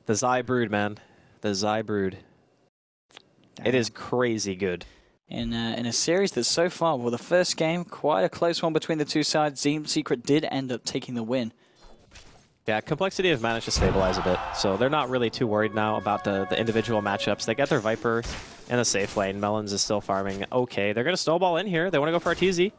The Zai Brood, man. The Zai Brood. Damn. It is crazy good. In a series that's so far, well, the first game, quite a close one between the two sides. Secret did end up taking the win. Yeah, Complexity have managed to stabilize a bit, so they're not really too worried now about the individual matchups. They got their Viper in a safe lane. Melons is still farming. Okay, they're going to snowball in here. They want to go for a TZ.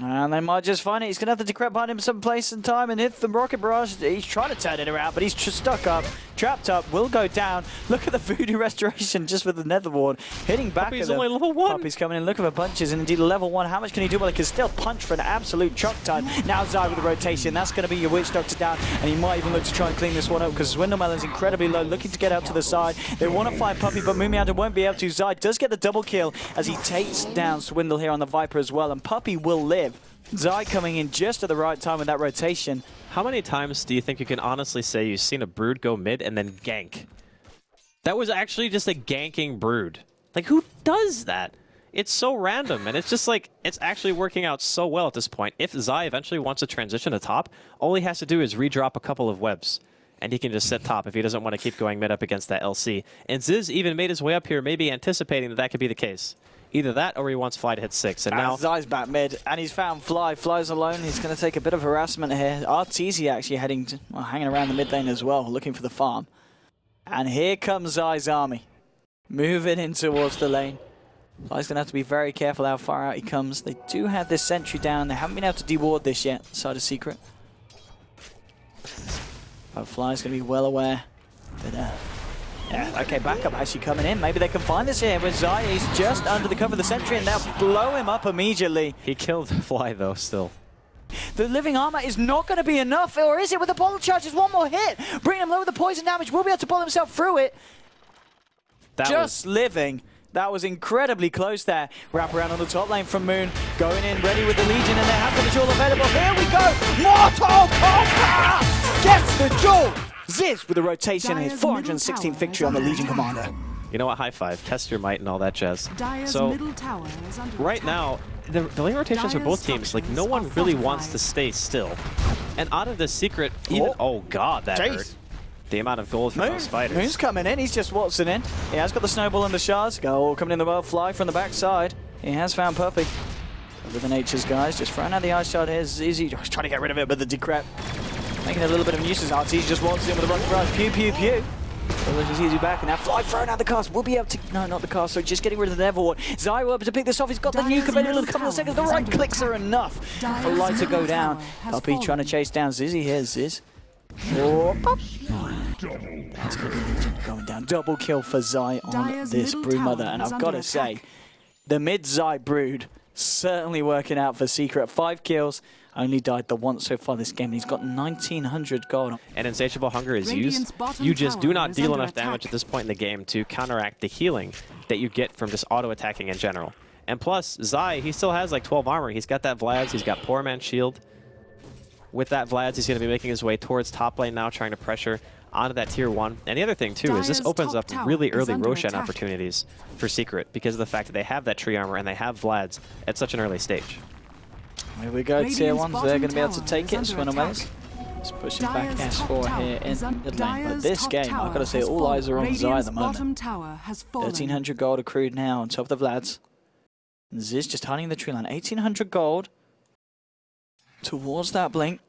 And they might just find it. He's going to have to decrep behind him some place and time and hit the Rocket Barrage. He's trying to turn it around, but he's just stuck up, trapped up, will go down. Look at the Voodoo Restoration just with the Nether Ward. Hitting back Puppy's at only level 1. Puppy's coming in, looking for punches, and indeed level 1. How much can he do? Well, he can still punch for an absolute chunk time. Now Zai with the rotation. That's going to be your Witch Doctor down, and he might even look to try and clean this one up because Swindlemelon's incredibly low, looking to get out to the side. They want to find Puppy, but Moomiander won't be able to. Zai does get the double kill as he takes down Swindle here on the Viper as well, and Puppy will live. Zai coming in just at the right time with that rotation. How many times do you think you can honestly say you've seen a Brood go mid and then gank? That was actually just a ganking Brood. Like, who does that? It's so random, and it's just like, it's actually working out so well at this point. If Zai eventually wants to transition to top, all he has to do is redrop a couple of webs, and he can just sit top if he doesn't want to keep going mid up against that LC. And Ziz even made his way up here, maybe anticipating that that could be the case. Either that or he wants Fly to hit 6. And now Zai's back mid, and he's found Fly. Fly's alone. He's going to take a bit of harassment here. Arteezy actually heading to, well, hanging around the mid lane as well, looking for the farm. And here comes Zai's army, moving in towards the lane. Fly's going to have to be very careful how far out he comes. They do have this sentry down. They haven't been able to deward this yet, side of Secret. But Fly's going to be well aware. But, yeah, okay, backup actually coming in. Maybe they can find this here with Zai. He's just under the cover of the sentry and they'll blow him up immediately. he killed Fly, though, still. The living armor is not going to be enough, or is it with the bottle charges? One more hit. Bring him low with the poison damage. Will be able to pull himself through it. That just living. That was incredibly close there. Wrap around on the top lane from Moon. Going in, ready with the Legion, and they have the jewel available. Here we go. Mortal Kombat gets the jewel. Ziz with the rotation and his 416th victory on the Legion Commander. You know what? High five. Test your might and all that jazz. So, right now, the lane rotations for both teams, like, no one really wants to stay still. And out of the Secret, even... Oh, God, that hurt. The amount of gold from those fighters. Moon's coming in. He's just Watson in. He has got the snowball and the shards. Go coming in the well. Fly from the backside. He has found Puppy. With the Nature's guys, just throwing out the ice shard here. Zizzy trying to get rid of it, but the decrep making a little bit of nuisance. Arteezy just wants in with the rocket barrage. Pew, pew, pew. Delicious easy back, and now Fly throwing out the cast. We'll be able to... No, not the cast, so just getting rid of the Nether Ward. Zai will be able to pick this off. He's got the nuke available in a couple of seconds. The right clicks are enough for Light to go down. Puppy trying to chase down Zizzy here. Ziz. Oh, that's good. Going down. Double kill for Zai on this Broodmother, and I've got to say, the mid-Zai Brood certainly working out for Secret. 5 kills. Only died the once so far this game, and he's got 1900 gold. And Insatiable Hunger is used. You just do not deal enough damage at this point in the game to counteract the healing that you get from just auto-attacking in general. And plus, Zai, he still has like 12 armor. He's got that Vlad's, he's got Poor Man's Shield. With that Vlad's, he's going to be making his way towards top lane now, trying to pressure onto that tier 1. And the other thing, too, is this opens up really early Roshan opportunities for Secret because of the fact that they have that tree armor and they have Vlad's at such an early stage. Here we go, tier 1s, they're going to be able to take it. Swindlemelon just pushing back S4 here in mid lane. But this game, I've got to say, all eyes are on Zai at the moment. 1300 gold accrued now on top of the Vlad's. And Ziz just hiding the tree line. 1800 gold towards that blink.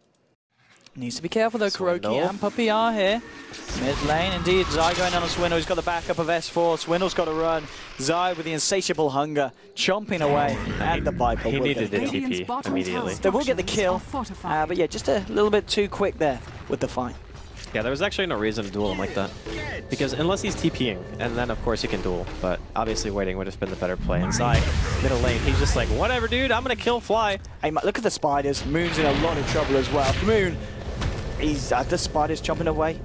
Needs to be careful though, Kuroki and Puppy are here. Mid lane, indeed. Zai going on a Swindle. He's got the backup of S4. Swindle's got to run. Zai with the insatiable hunger, chomping away. And the Viper. He needed the TP immediately. They will get the kill. But yeah, just a little bit too quick there with the fight. Yeah, there was actually no reason to duel him like that. Because unless he's TPing, and then of course you can duel. But obviously waiting would have been the better play. And Zai, middle lane, he's just like, whatever, dude, I'm going to kill Fly. Hey, look at the spiders. Moon's in a lot of trouble as well. Moon, he's the spiders chomping away.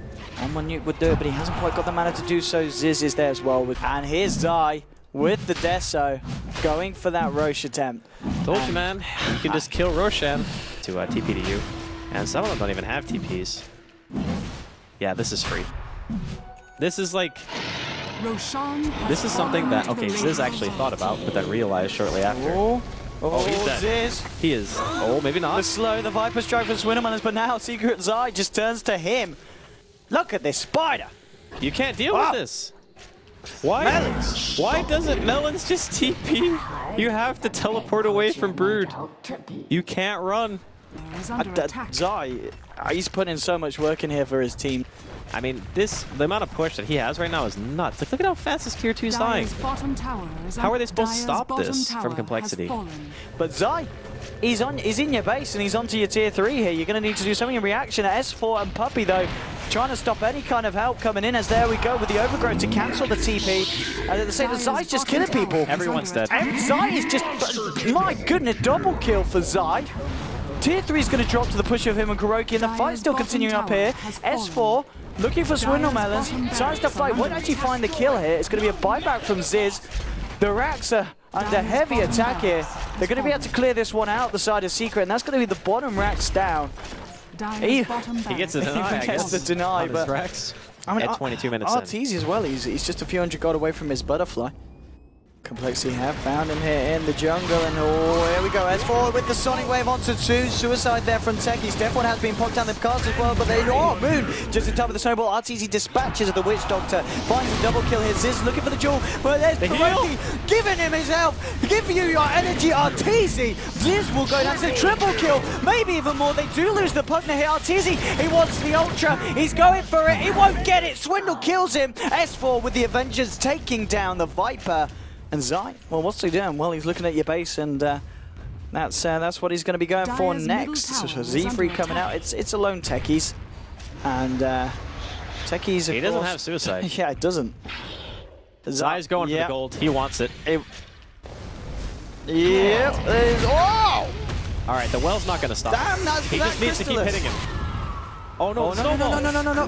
One nuke would do it, but he hasn't quite got the mana to do so. Ziz is there as well. And here's Zai with the Deso going for that Roche attempt. Told you, man. You can just kill Roshan to TP to you. And some of them don't even have TPs. Yeah, this is free. This is like... This is something that, okay, Ziz actually thought about, but then realized shortly after. Oh, he's dead. Ziz. He is. Oh, maybe not. The slow, the Viper strike for Swindlemelon, but now Secret Zai just turns to him. Look at this spider. You can't deal with this. Why? Melons. Why doesn't Melons just TP? You have to teleport away from Brood. You can't run. Zai, he's putting in so much work in here for his team. I mean, the amount of push that he has right now is nuts. Like, look at how fast this tier 2 is dying. How are they supposed to stop this from complexity? But Zai, he's in your base and he's onto your tier 3 here. You're going to need to do something in reaction. S4 and Puppy, though, trying to stop any kind of help coming in, as there we go with the overgrowth to cancel the TP. And at the same time, Zai's just killing people. Everyone's dead. And Zai is just, my goodness, double kill for Zai. Tier 3 is going to drop to the push of him and Kuroki, and the fight's still continuing up here. S4 looking for Swindle Melons. Tries to fight, won't actually find the kill here. It's going to be a buyback from Ziz. The Racks are under heavy attack here. They're going to be able to clear this one out the side of Secret, and that's going to be the bottom Racks down. He gets a deny, I guess. Gets the deny, but Racks. I mean, at 22 minutes in. Arteezy as well. He's just a few hundred gold away from his butterfly. Complexity have found him here in the jungle, and oh, here we go. S4 with the Sonic Wave onto 2. Suicide there from Techies. Step1 has been popped down the cards as well, but they, oh, Moon just in time with the snowball. Arteezy dispatches of the Witch Doctor, finds a double kill here. Ziz looking for the jewel, but there's Kuroki giving him his health. Give you your energy, Arteezy. Ziz will go down to the triple kill, maybe even more. They do lose the Pugna here. Arteezy, he wants the Ultra. He's going for it. He won't get it. Swindle kills him. S4 with the Avengers taking down the Viper. And Zai, well, what's he doing? Well, he's looking at your base, and that's what he's going to be going for next. So Z3 coming out. It's a lone Techies, and Techies. He doesn't have suicide. Yeah, it doesn't. Zai's going for the gold. He wants it. Yep. Oh! All right, the well's not going to stop. Damn, he just needs to keep hitting him. Oh no! No!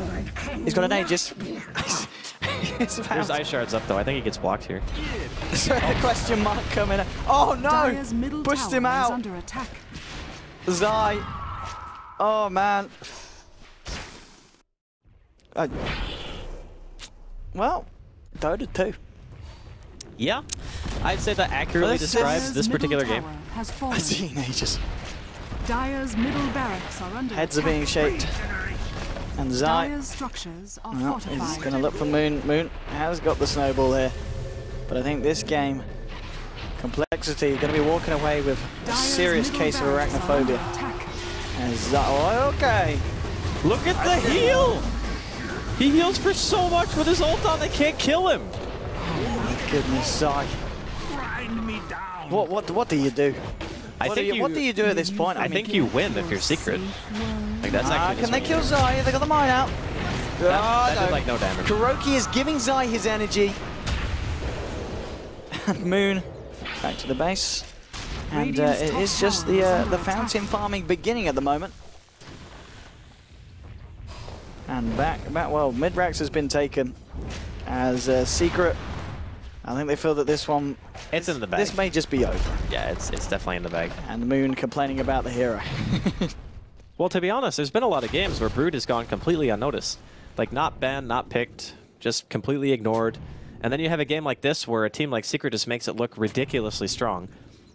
He's got an Aegis. There's ice shards up though. I think he gets blocked here. Question mark coming up. Oh no! Pushed him out. Under attack. Zai. Oh man. Well, Dota 2. Yeah, I'd say that accurately describes this particular game. I've seen Aegis. Dire's middle barracks are under Heads are being shaped. And Zai, Dire's structures are he's going to look for Moon. Moon has got the snowball here. But I think this game, Complexity, going to be walking away with a serious case of arachnophobia. And Zai, oh, okay. Look at the heal! He heals for so much with his ult on, they can't kill him. Oh my goodness, Zai. What do you do? What do you do at this point? I think you win if you're Secret. Like that's actually. Can they kill Zai? They got the mine out. That did like no damage. Kuroki is giving Zai his energy. Moon back to the base, and it is just the fountain farming beginning at the moment. And back. Well, mid-Rax has been taken as Secret. I think they feel that this one, it's in the bag. This may just be over. Yeah, it's definitely in the bag. And Moon complaining about the hero. Well, to be honest, there's been a lot of games where Brood has gone completely unnoticed. Like, not banned, not picked, just completely ignored. And then you have a game like this where a team like Secret just makes it look ridiculously strong.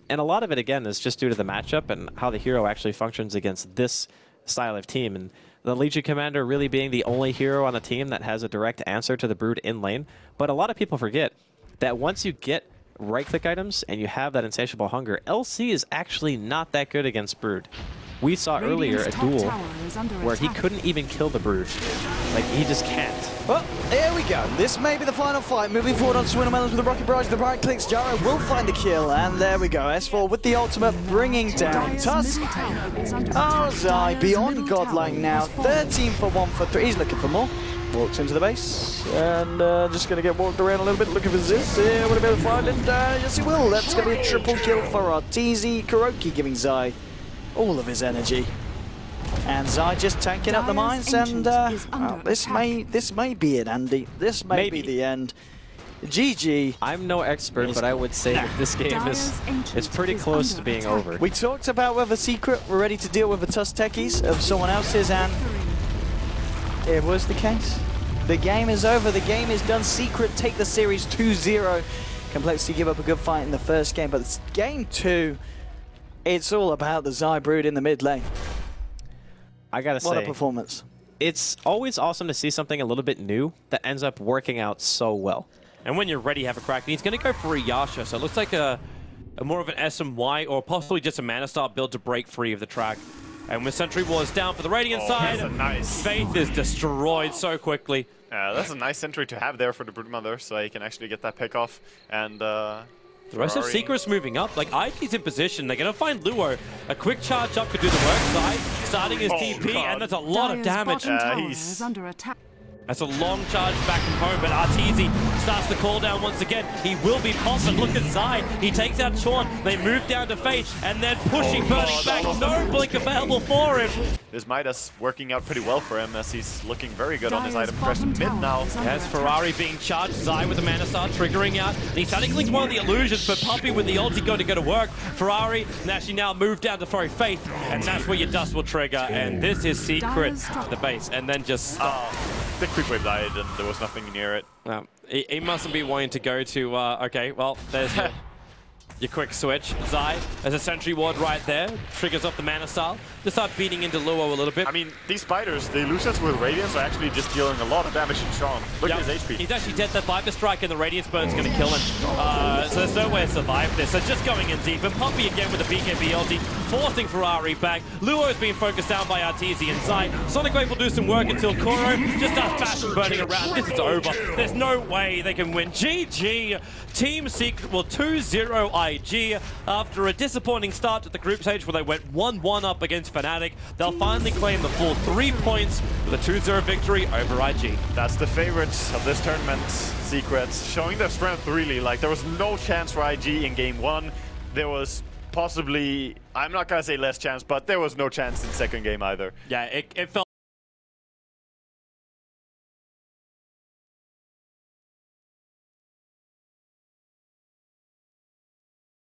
And a lot of it, again, is just due to the matchup and how the hero actually functions against this style of team. And the Legion Commander really being the only hero on the team that has a direct answer to the Brood in lane. But a lot of people forget that once you get right-click items and you have that insatiable hunger, LC is actually not that good against Brood. We saw earlier a duel where he couldn't even kill the Brood. Like, he just can't. Well, here we go. This may be the final fight. Moving forward on Swindle Melons with the Rocket Barrage. The right clicks. Jaro will find the kill. And there we go. S4 with the ultimate bringing down Tusk. Oh, Zai beyond Godlike now. 13 for 1 for 3. He's looking for more. Walks into the base. And just going to get walked around a little bit looking for Ziz. Yeah, will he be able to find it? Yes, he will. That's going to be a triple kill for Arteezy. Kuroki giving Zai all of his energy. And Zai just tanking up the mines, and well, this may be it, Andy. This may be the end. GG. I'm no expert, but I would say that this game is pretty close to being over. We talked about whether Secret were ready to deal with the Tusk Techies of someone else's, and it was the case. The game is over. The game is done. Secret take the series 2-0. Complexity give up a good fight in the first game, but it's game 2. It's all about the Zai Brood in the mid lane. I gotta say, what a performance. it's always awesome to see something a little bit new that ends up working out so well. And when you're ready, have a crack. And he's going to go for a Yasha, so it looks like a more of an SMY or possibly just a Mana Star build to break free of the track. And with Sentry Wars down for the Radiant side, that's a nice. Faith is destroyed so quickly. That's a nice Sentry to have there for the Broodmother, so he can actually get that pick off. And the rest of Secret's moving up. Like, IG's in position. They're going to find Luo. A quick charge up could do the work. Side starting his TP, God. and that's a lot of damage. Bottom tower is under attack. That's a long charge back from home, but Arteezy starts the call down once again. He will be popped, but look inside. He takes out Sean. They move down to Faith, and then pushing, burning back. No blink available for him. This Midas working out pretty well for him as he's looking very good on his Dyer's item progression mid bottom now. tower is under Yes, attack. Ferrari being charged. Zai with the Mana Star triggering out. And he's starting to link one of the illusions, but Puppy with the ulti going to go to work. Ferrari actually now moved down to throw Faith, and that's where your dust will trigger. And this is Secret, the base, and then just stop. The creep wave died and there was nothing near it. He mustn't be wanting to go to, okay, well, there's your quick switch. Zai, there's a Sentry Ward right there. Triggers off the Mana Style. Just start beating into Luo a little bit. I mean, these spiders, the illusions with Radiance are actually just dealing a lot of damage to Sean. Look at his HP. He's actually dead. That Viper Strike and the Radiance Burn's going to kill him. So there's no way to survive this. So just going in deep. And Puppy again with the BKB ulti, forcing Ferrari back. Luo is being focused down by Arteezy and Zai. Sonic Wave will do some work until Koro just starts fashion burning around. This is over. There's no way they can win. GG. Team Secret will 2-0 IG after a disappointing start to the group stage where they went 1-1 up against Fnatic. They'll finally claim the full 3 points with a 2-0 victory over IG. That's the favorites of this tournament, Secrets, showing their strength really. Like, there was no chance for IG in game 1. There was possibly, I'm not gonna say less chance, but there was no chance in second game either. Yeah, it felt